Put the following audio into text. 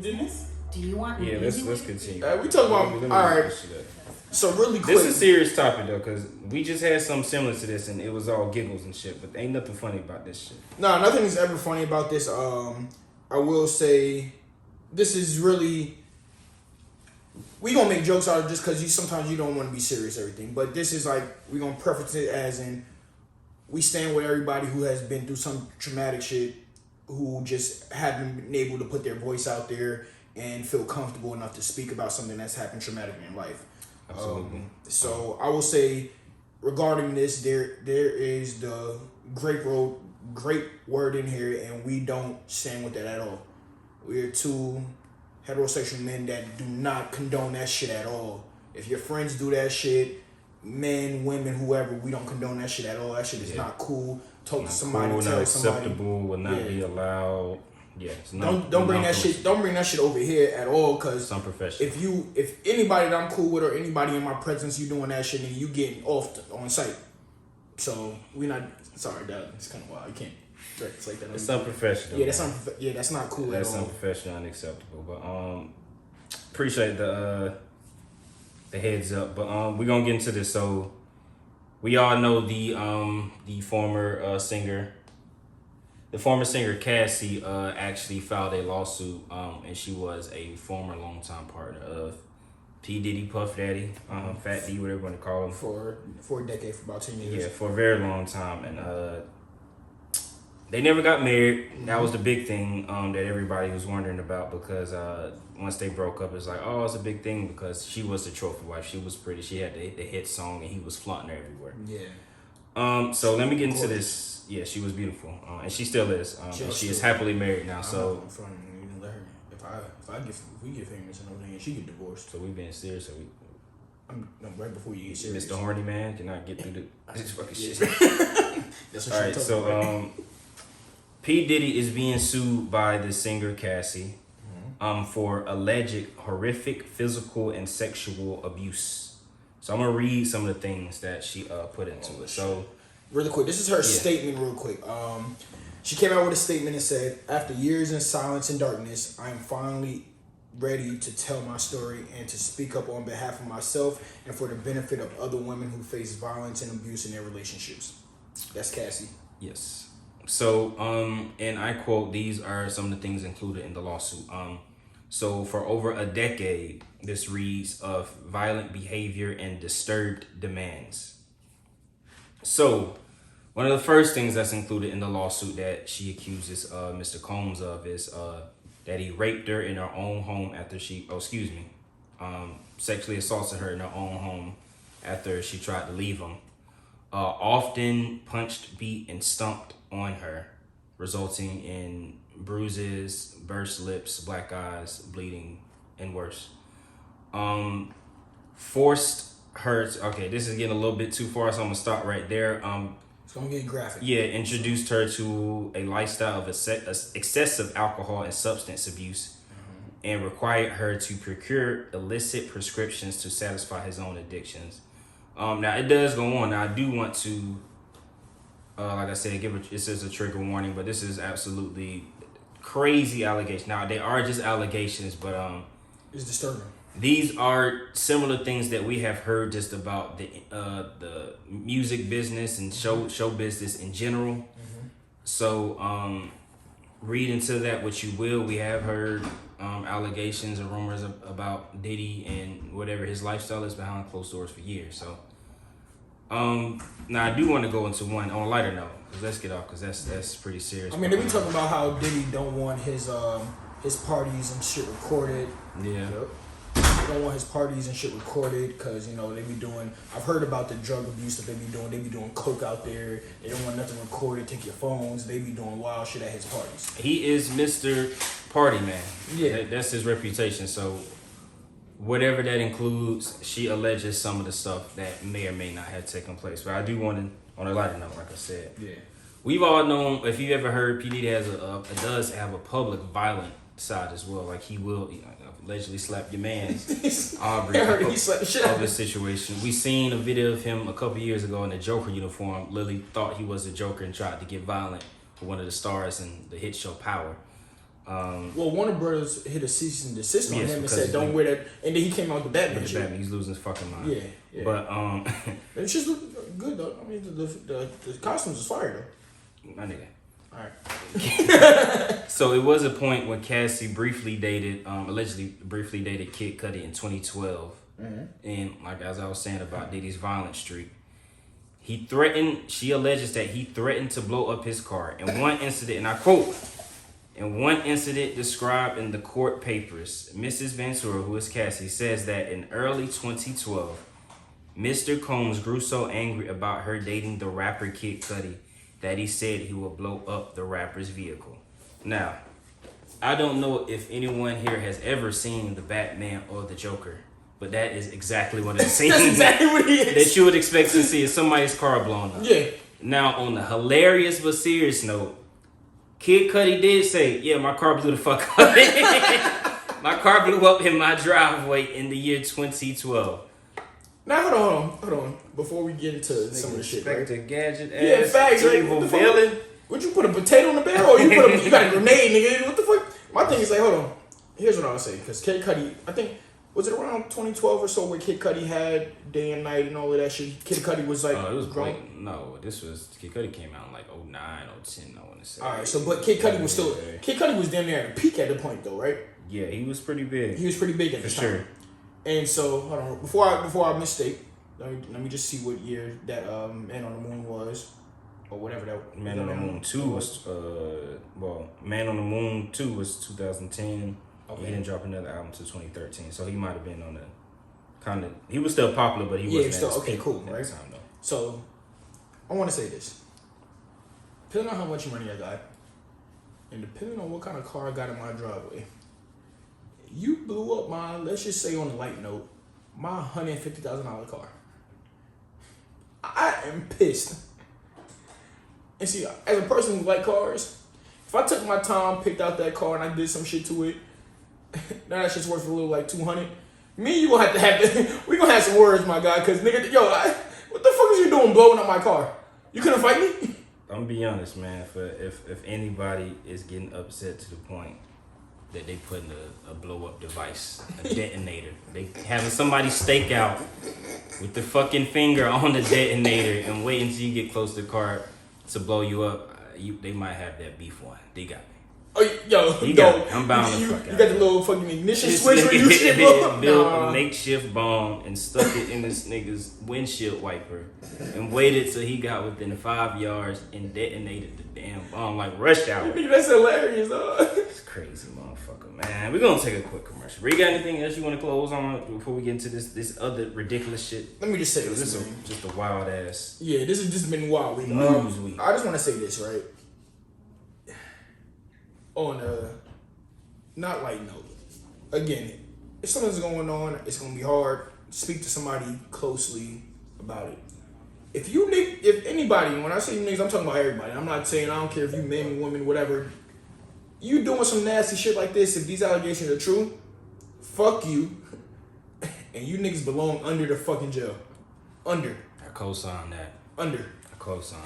do this? Do you want? Yeah, let's continue. We talk about all right. So really quick, this is a serious topic though, because we just had something similar to this, and it was all giggles and shit. But ain't nothing funny about this shit. No, nothing is ever funny about this. I will say, this is really. We gonna make jokes out of just because sometimes you don't want to be serious everything, but this is like we gonna preface it as in we stand with everybody who has been through some traumatic shit, who just haven't been able to put their voice out there and feel comfortable enough to speak about something that's happened traumatically in life. Absolutely. So I will say, regarding this, there is the great word in here, and we don't stand with that at all. We're two heterosexual men that do not condone that shit at all. If your friends do that shit, men, women, whoever, we don't condone that shit at all. That shit is not cool. Talk to somebody, cool, tell not somebody. acceptable, will not be allowed. Yeah, don't bring that shit. Don't bring that shit over here at all. Cause it's unprofessional. If anybody that I'm cool with or anybody in my presence, you doing that shit, and you getting off on site. So we not sorry. That's kind of wild. You can't. It's like that. It's unprofessional. Yeah, that's not cool that's at all. That's unprofessional, unacceptable. But appreciate the heads up. But we're gonna get into this. So we all know the former singer. The former singer Cassie actually filed a lawsuit, and she was a former longtime partner of P. Diddy, Puff Daddy, Fat D, whatever you want to call him. For a decade, for about 10 years. Yeah, for a very long time. And they never got married. Mm-hmm. That was the big thing that everybody was wondering about, because once they broke up, it's like, oh, it's a big thing because she was the trophy wife. She was pretty. She had the hit song, and he was flaunting her everywhere. Yeah. So let me get into this. Yeah, she was beautiful, and she still is. And she is happily married now. So I'm from even let her. If we get famous and everything, and she get divorced. So we being serious. So I'm right before you get serious. Mr. Horny Man cannot get through this fucking shit. That's what all right, so P. Diddy is being sued by the singer Cassie for alleged horrific physical and sexual abuse. So I'm gonna read some of the things that she put into it. So really quick, this is her statement real quick. She came out with a statement and said, after years in silence and darkness, I am finally ready to tell my story and to speak up on behalf of myself and for the benefit of other women who face violence and abuse in their relationships. That's Cassie. Yes. So, and I quote, these are some of the things included in the lawsuit. So for over a decade, this reads of violent behavior and disturbed demands. So one of the first things that's included in the lawsuit that she accuses Mr. Combs of is that he raped her in her own home after sexually assaulted her in her own home after she tried to leave him. Often punched, beat, and stomped on her, resulting in bruises, burst lips, black eyes, bleeding, and worse. Forced her to, okay, this is getting a little bit too far, so I'm gonna stop right there. It's gonna get graphic. Yeah, introduced her to a lifestyle of excessive alcohol and substance abuse, and required her to procure illicit prescriptions to satisfy his own addictions. Now it does go on. Now I do want to, like I said, this is a trigger warning, but this is absolutely crazy allegations. Now they are just allegations, but it's disturbing. These are similar things that we have heard just about the music business and show business in general. Mm-hmm. So read into that what you will. We have heard allegations and rumors about Diddy and whatever his lifestyle is behind closed doors for years. So now I do want to go into one on a lighter note, because let's get off, because that's pretty serious. I mean, they be talking about how Diddy don't want his parties and shit recorded. Yeah. They don't want his parties and shit recorded because, they be doing, I've heard about the drug abuse that they be doing. They be doing coke out there. They don't want nothing recorded. Take your phones. They be doing wild shit at his parties. He is Mr. Party Man. Yeah. That's his reputation. So whatever that includes, she alleges some of the stuff that may or may not have taken place. But I do want to, on a lighter note, like I said. Yeah. We've all known, if you ever heard, P. Diddy does have a public violent side as well. Like he will allegedly slap your man's Aubrey. I heard he slapped the shit out of this situation. We seen a video of him a couple years ago in a Joker uniform. Lily thought he was a Joker and tried to get violent for one of the stars in the hit show Power. Well, Warner Brothers hit a cease and desist on Yes, him and because said, "Don't wear that." And then he came out with the Batman With the shit. Batman, he's losing his fucking mind. Yeah. But It just looked good though. I mean, the costumes is fire though. my nigga. All right. So it was a point when Cassie allegedly briefly dated Kid Cudi in 2012, and like as I was saying about Diddy's violent streak, she alleges that he threatened to blow up his car in one incident, and I quote, in one incident described in the court papers, Mrs. Ventura, who is Cassie, says that in early 2012, Mr. Combs grew so angry about her dating the rapper Kid Cudi that he said he would blow up the rapper's vehicle. Now, I don't know if anyone here has ever seen the Batman or the Joker, but that is exactly what it seems. That's exactly what he is. That you would expect to see is somebody's car blown up. Yeah. Now, on a hilarious but serious note, Kid Cudi did say, yeah, my car blew the fuck up. My car blew up in my driveway in the year 2012. Now, hold on. Before we get into some of the shit, right? Inspector Gadget ass, Yeah, facts, right? evil What the fuck? villain. Would you put a potato in the barrel or you got a grenade, nigga? What the fuck? My thing is like, hold on. Here's what I'll say. Because Kid Cudi, I think, was it around 2012 or so where Kid Cudi had Day and Night and all of that shit? Kid Cudi was like, Oh, it was grown. great. No, this was Kid Cudi came out in like 09, 010, I want to say. All right, so but Kid Cudi was still Kid Cudi was down there at a peak at the point though, right? Yeah, he was pretty big. He was pretty big at the For time. sure. And so hold on, before I mistake, let me just see what year that Man on the Moon was, or whatever that Man on the Moon 2 was Man on the Moon 2 was 2010. Okay. He didn't drop another album until 2013, so he might have been on the kind of. He was still popular, but he wasn't still at his okay, peak cool, at right? the time, though. So I want to say this. Depending on how much money I got, and depending on what kind of car I got in my driveway, you blew up my, let's just say on a light note, my $150,000 car. I am pissed. And see, as a person who like cars, if I took my time, picked out that car, and I did some shit to it, now that shit's worth a little like 200. Me and you gonna we gonna have some words, my guy, cause nigga, what the fuck is you doing blowing up my car? You couldn't fight me? I'm gonna be honest, man. If anybody is getting upset to the point that they putting a blow up device, a detonator, they having somebody stake out with the fucking finger on the detonator and wait until you get close to the car to blow you up, they might have that beef one. They got me. Oh, yo, You got it. I'm bound to you fuck got out. the little fucking ignition This switch where you nigga shit blow up? built Nah. a makeshift bomb and stuck it in this nigga's windshield wiper and waited till he got within 5 yards and detonated the damn bomb like rush hour. Nigga, that's hilarious, dog. It's crazy, motherfucker, man. We're gonna take a quick commercial. Bree, got anything else you want to close on before we get into this other ridiculous shit? Let me just say This this, is man. just a wild ass. Yeah, this has just been wild week. News week. I just want to say this, right? On a not light note. Again, if something's going on, it's gonna be hard. Speak to somebody closely about it. If anybody, when I say you niggas, I'm talking about everybody. I'm not saying I don't care if you men, women, whatever. You doing some nasty shit like this, if these allegations are true, fuck you. And you niggas belong under the fucking jail. Under. I co-sign that. Under. I co-sign.